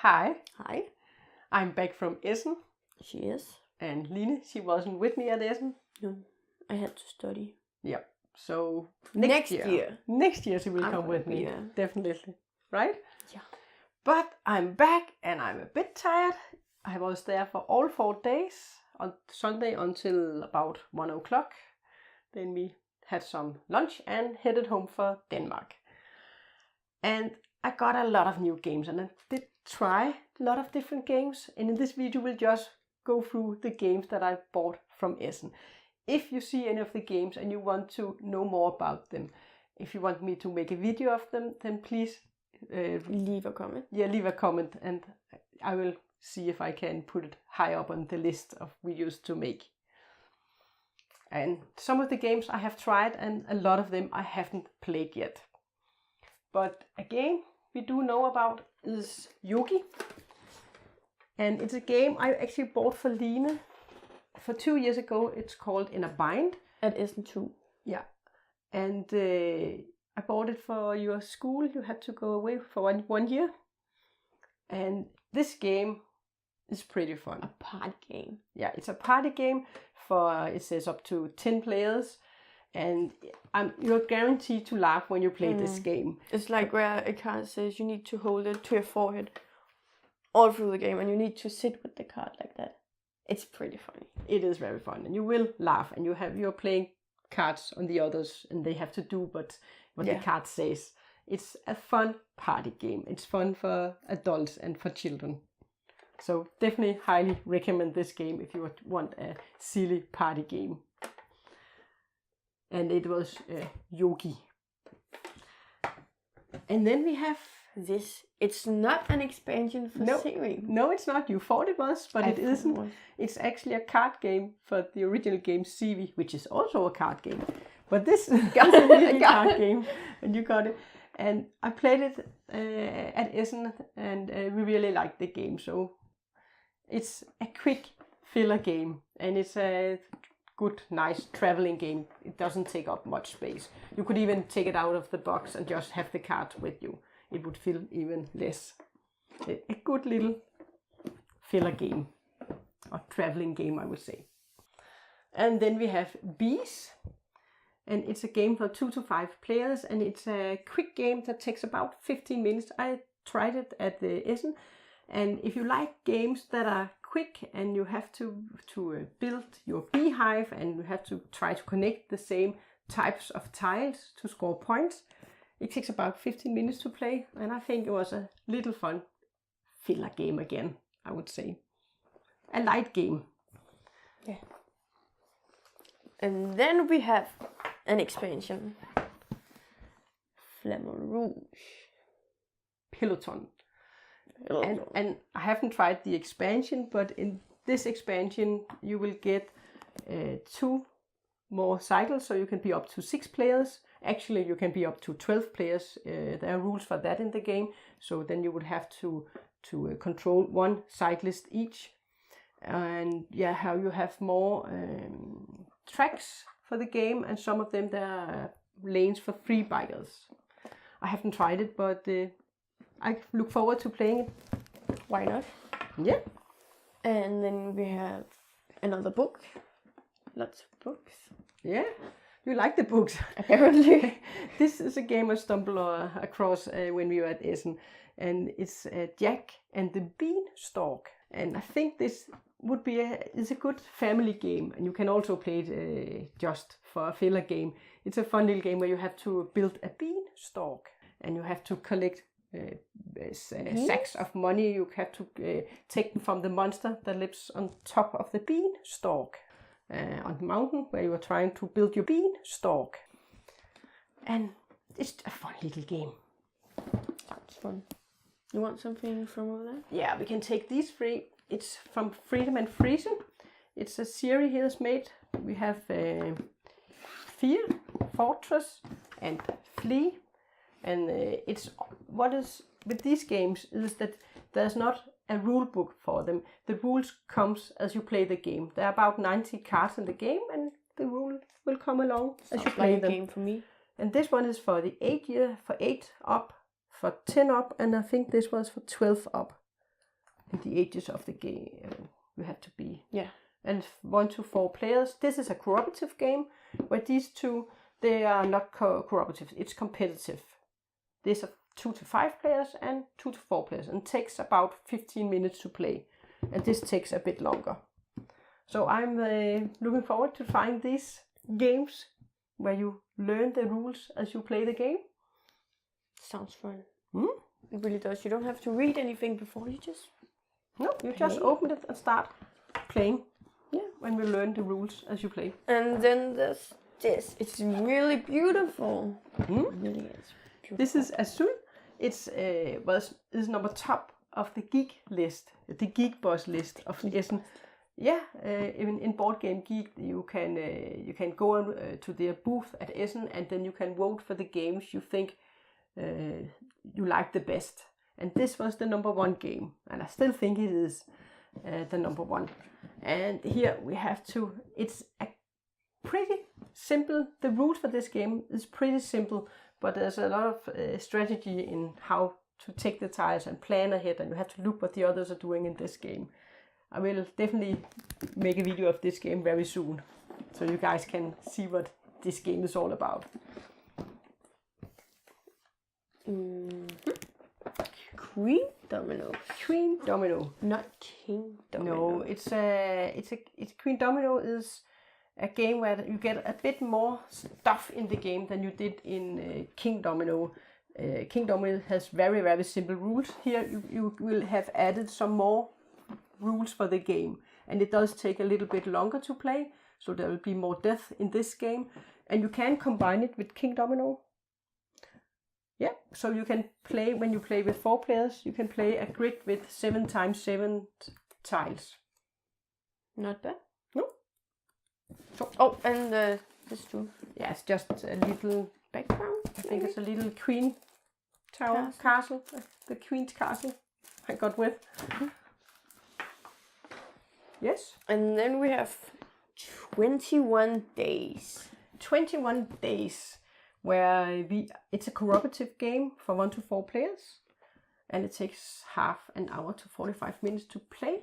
Hi, Hi. I'm back from Essen, She is. and Line, she wasn't with me at Essen. No, I had to study. Yeah, so Next year. Next year she will I'm come gonna with be me, there. definitely, right? Yeah. But I'm back and I'm a bit tired. I was there for all 4 days, on Sunday until about 1 o'clock. Then we had some lunch and headed home for Denmark. And I got a lot of new games and I did try a lot of different games. And in this video we'll just go through the games that I bought from Essen. If you see any of the games and you want to know more about them, if you want me to make a video of them, then please Leave a comment. yeah, leave a comment and I will see if I can put it high up on the list of videos to make. And some of the games I have tried and a lot of them I haven't played yet. But a game we do know about is Yogi. And it's a game I actually bought for Line for 2 years ago. It's called In a Bind. At Essen 2. Yeah. And I bought it for your school. You had to go away for one year. And this game is pretty fun. A party game. Yeah, it's a party game for, it says up to 10 players. And you're guaranteed to laugh when you play this game. It's like where a card says you need to hold it to your forehead all through the game and you need to sit with the card like that. It's pretty funny. It is very fun and you will laugh and you're playing cards on the others and they have to do what the card says. It's a fun party game. It's fun for adults and for children. So definitely highly recommend this game if you want a silly party game. And it was Yogi. And then we have this. It's not an expansion for No. series. No, it's not. You thought it was, but it isn't. It's actually a card game for the original game Civi, which is also a card game. But this is a really card game, and you got it. And I played it at Essen, and we really liked the game. So it's a quick filler game, and it's a good, nice traveling game. It doesn't take up much space. You could even take it out of the box and just have the card with you. It would feel even less. A good little filler game, or traveling game, I would say. And then we have Bees, and it's a game for 2 to 5 players, and it's a quick game that takes about 15 minutes. I tried it at the Essen, and if you like games that are quick and you have to build your beehive and you have to try to connect the same types of tiles to score points, it takes about 15 minutes to play, and I think it was a little fun filler game again, I would say. A light game. Yeah. And then we have an expansion. Flamme Rouge. Peloton. And I haven't tried the expansion, but in this expansion you will get 2 more cycles, so you can be up to 6 players. Actually, you can be up to 12 players. There are rules for that in the game, so then you would have to control 1 cyclist each. And yeah, how you have more tracks for the game, and some of them there are lanes for free bikers. I haven't tried it, but I look forward to playing it. Why not? Yeah. And then we have another book. Lots of books. Yeah. You like the books. Apparently. This is a game I stumbled across when we were at Essen. And it's Jack and the Beanstalk. And I think this would be a good family game. And you can also play it just for a filler game. It's a fun little game where you have to build a beanstalk. And you have to collect sacks of money. You have to take them from the monster that lives on top of the beanstalk. On the mountain where you are trying to build your beanstalk. And it's a fun little game. Sounds fun. You want something from over there? Yeah, we can take these 3. It's from Freedom and Freezing. It's a series here that's made. We have Fear, Fortress, and Flee. And it's what is with these games is that there's not a rule book for them. The rules comes as you play the game. There are about 90 cards in the game, and the rule will come along as you play like them. A game for me. And this one is for the 8 up, for 10 up, and I think this was for 12 up. and the ages of the game you have to be. Yeah. And 1 to 4 players. This is a cooperative game, where these two, they are not cooperative, it's competitive. This are 2 to 5 players and 2 to 4 players, and takes about 15 minutes to play. And this takes a bit longer. So I'm looking forward to trying these games where you learn the rules as you play the game. Sounds fun. Hmm? It really does. You don't have to read anything before, you just... No, you just open it and start playing. Yeah. When we learn the rules as you play. And then there's this. It's really beautiful. Hmm? It really is beautiful. This is Azul. It's is number top of the geek list, the geek boss list of Essen. Yeah, in Board Game Geek you can go on, to their booth at Essen, and then you can vote for the games you think you like the best. And this was the number 1 game, and I still think it is the number 1. And here we have to. It's a pretty simple. The rules for this game is pretty simple, but there's a lot of strategy in how to take the tiles and plan ahead, and you have to look what the others are doing in this game. I will definitely make a video of this game very soon, so you guys can see what this game is all about. Queen Domino. Queen Domino. Not King Domino. No, it's Queen Domino is a game where you get a bit more stuff in the game than you did in King Domino. King Domino has very, very simple rules. Here you will have added some more rules for the game, and it does take a little bit longer to play, so there will be more death in this game, and you can combine it with King Domino. Yeah, so you can play, when you play with 4 players, you can play a grid with 7 times 7 tiles. Not bad. No. So, oh, and this too. Yeah, it's just a little Background. I think it's a little queen tower castle. The queen's castle I got with. Yes. And then we have 21 days. 21 days, where it's a cooperative game for 1 to 4 players, and it takes half an hour to 45 minutes to play.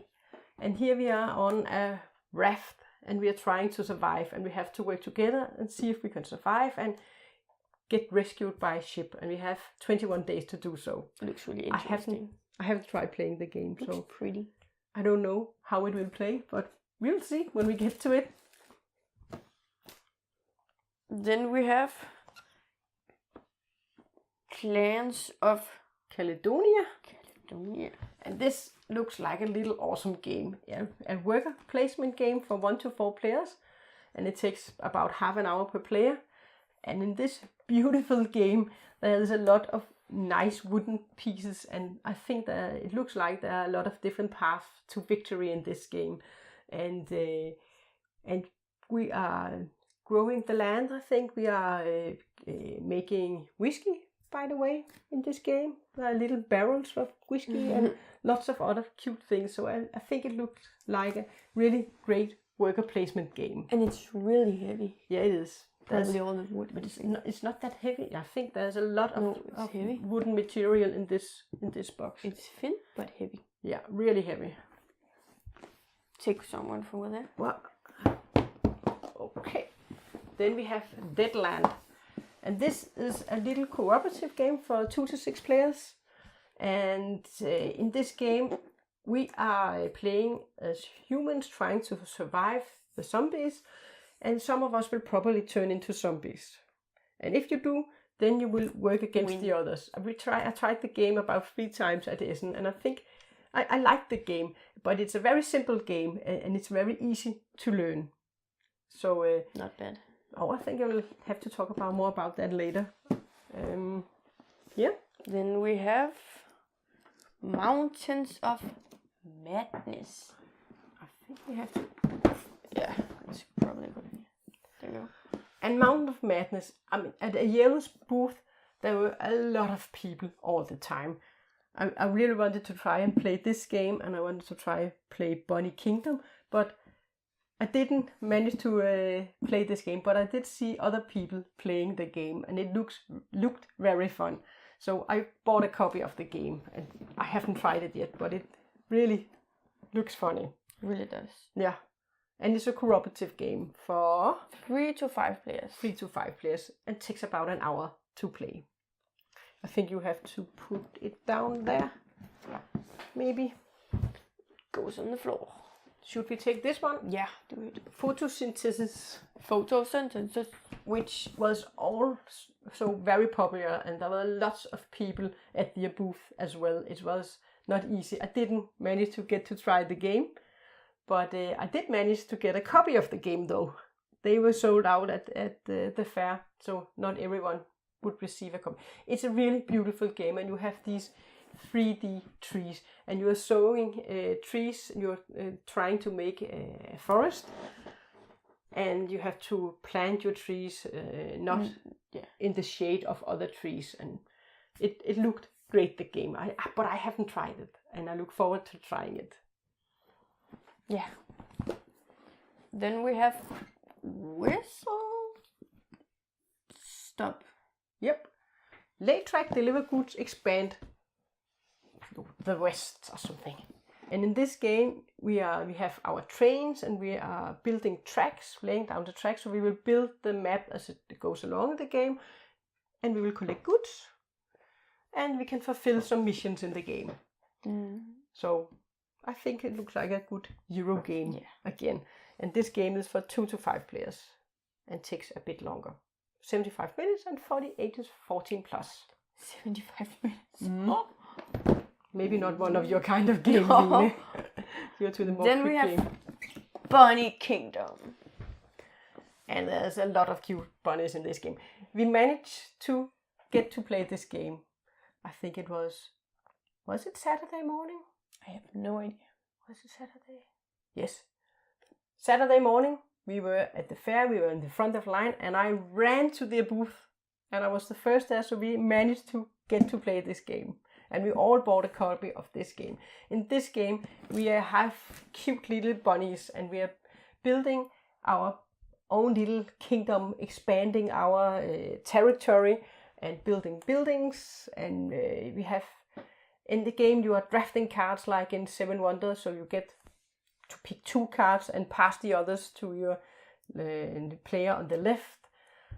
And here we are on a raft, and we are trying to survive, and we have to work together and see if we can survive and get rescued by a ship, and we have 21 days to do so. It looks really interesting. I haven't tried playing the game, Looks so pretty. I don't know how it will play, but we'll see when we get to it. Then we have Clans of Caledonia. Caledonia. And this looks like a little awesome game. Yeah, a worker placement game for 1 to 4 players, and it takes about half an hour per player. And in this beautiful game, there is a lot of nice wooden pieces, and I think that it looks like there are a lot of different paths to victory in this game. And we are growing the land. I think we are making whiskey, by the way, in this game. There are little barrels of whiskey and lots of other cute things. So I think it looks like a really great worker placement game. And it's really heavy. Yeah, it is. Probably all the wood. But it's not that heavy. I think there's a lot of heavy. wooden material in this box. It's thin but heavy. Yeah, really heavy. Take someone from there. Well, okay. Then we have Deadland. And this is a little cooperative game for 2 to 6 players. And in this game, we are playing as humans trying to survive the zombies. And some of us will probably turn into zombies. And if you do, then you will work against the others. I tried the game about 3 times at Essen, and I think I like the game. But it's a very simple game, and it's very easy to learn. So not bad. Oh, I think I will have to talk more about that later. Yeah. Then we have Mountains of Madness. I think we have to. Yeah, it's probably good. There you go. And Mountain of Madness. I mean, at a Yellow's booth, there were a lot of people all the time. I really wanted to try and play this game, and I wanted to play Bunny Kingdom, but I didn't manage to play this game. But I did see other people playing the game, and it looked very fun. So I bought a copy of the game, and I haven't tried it yet, but really looks funny. Really does. Yeah. And it's a cooperative game for 3 to 5 players. 3 to 5 players, and takes about an hour to play. I think you have to put it down there. Maybe. Goes on the floor. Should we take this one? Yeah, do it. Photosynthesis. Photosynthesis. Which was also very popular, and there were lots of people at their booth as well. It was not easy. I didn't manage to get to try the game, but I did manage to get a copy of the game though. They were sold out at the fair, so not everyone would receive a copy. It's a really beautiful game, and you have these 3D trees, and you are sowing trees. You're trying to make a forest, and you have to plant your trees not in the shade of other trees. And it looked great, the game. But I haven't tried it, and I look forward to trying it. Yeah. Then we have Whistle Stop. Yep. Lay track, deliver goods, expand the west or something. And in this game we have our trains, and we are building tracks, laying down the tracks. So we will build the map as it goes along the game, and we will collect goods, and we can fulfill some missions in the game. So I think it looks like a good Euro game again. And this game is for 2 to 5 players and takes a bit longer. 75 minutes, and 48 is 14 plus. 75 minutes. Oh. Maybe not one of your kind of game. No. You're to the more then quick we have game. Bunny Kingdom. And there's a lot of cute bunnies in this game. We managed to get to play this game. I think it was it Saturday morning? I have no idea. Was it Saturday? Yes. Saturday morning, we were at the fair, we were in the front of line, and I ran to their booth, and I was the first there, so we managed to get to play this game. And we all bought a copy of this game. In this game, we have cute little bunnies, and we are building our own little kingdom, expanding our territory, and building buildings. And we have, in the game, you are drafting cards like in Seven Wonders, so you get to pick 2 cards and pass the others to your player on the left.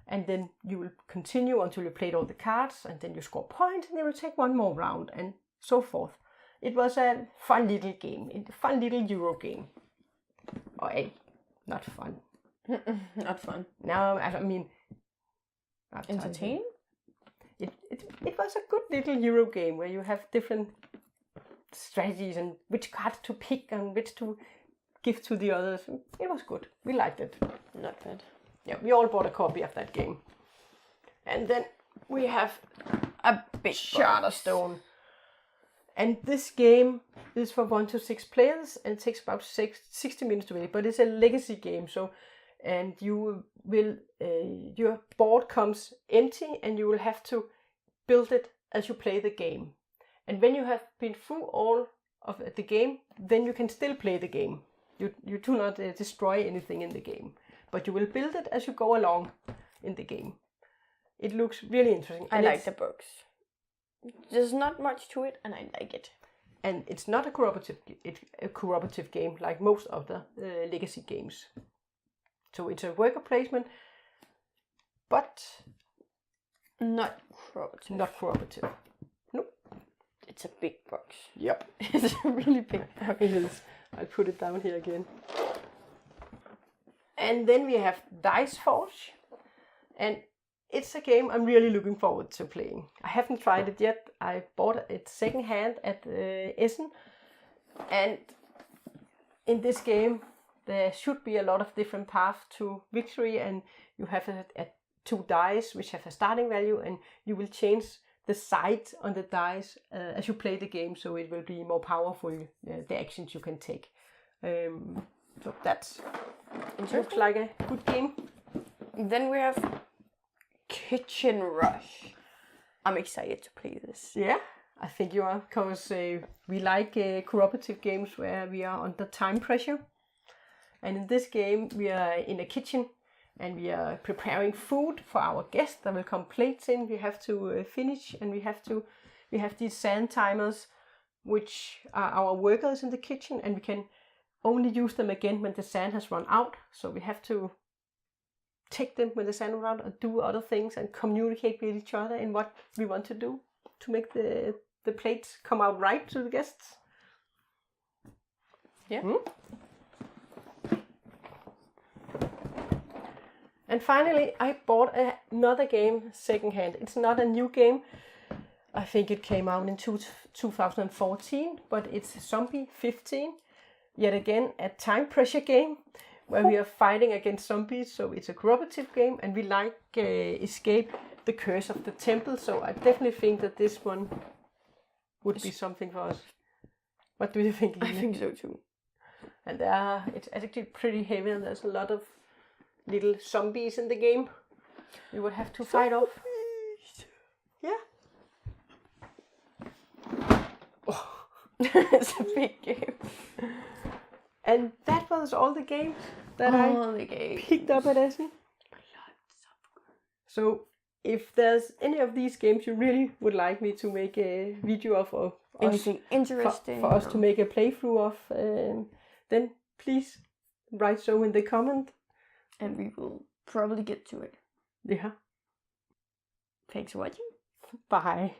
And then you will continue until you played all the cards, and then you score points, and you will take one more round, and so forth. It was a fun little game, a fun little Euro game. Or not fun. Not fun. No, I mean... Entertaining? It was a good little Euro game where you have different strategies and which cards to pick and which to give to the others. It was good. We liked it. Not bad. Yeah, we all bought a copy of that game. And then we have a big Charterstone. And this game is for 1 to 6 players, and it takes about 60 minutes to play. But it's a legacy game, so you will your board comes empty, and you will have to build it as you play the game. And when you have been through all of the game, then you can still play the game. You do not destroy anything in the game, but you will build it as you go along in the game. It looks really interesting. I like the books. There's not much to it, and I like it. And it's not a cooperative game like most of the legacy games. So it's a worker placement, but not cooperative. Not cooperative. Nope. It's a big box. Yep. It's a really big box. It is. I'll put it down here again. And then we have Dice Forge, and it's a game I'm really looking forward to playing. I haven't tried it yet. I bought it secondhand at Essen, and in this game there should be a lot of different paths to victory, and you have 2 dice which have a starting value, and you will change the side on the dice as you play the game, so it will be more powerful, the actions you can take. So that looks like a good game. Then we have Kitchen Rush. I'm excited to play this. Yeah, I think you are, because we like cooperative games where we are under time pressure. And in this game, we are in a kitchen, and we are preparing food for our guests. There will come plates in. We have to finish, and we have these sand timers which are our workers in the kitchen, and we can only use them again when the sand has run out. So we have to take them when the sand runs out and do other things and communicate with each other in what we want to do to make the plates come out right to the guests. Yeah. And finally, I bought another game secondhand. It's not a new game. I think it came out in 2014, but it's Zombie 15. Yet again, a time pressure game where we are fighting against zombies. So it's a cooperative game, and we like escape the curse of the temple. So I definitely think that this one would be something for us. What do you think, Line? I think so too. And it's actually pretty heavy, and there's a lot of little zombies in the game we would have to fight off. Yeah. Oh. It's a big game. And that was all the games that I picked up at Essen. So if there's any of these games you really would like me to make a video of, or anything interesting for us to make a playthrough of, then please write so in the comment. And we will probably get to it. Yeah. Thanks for watching. Bye.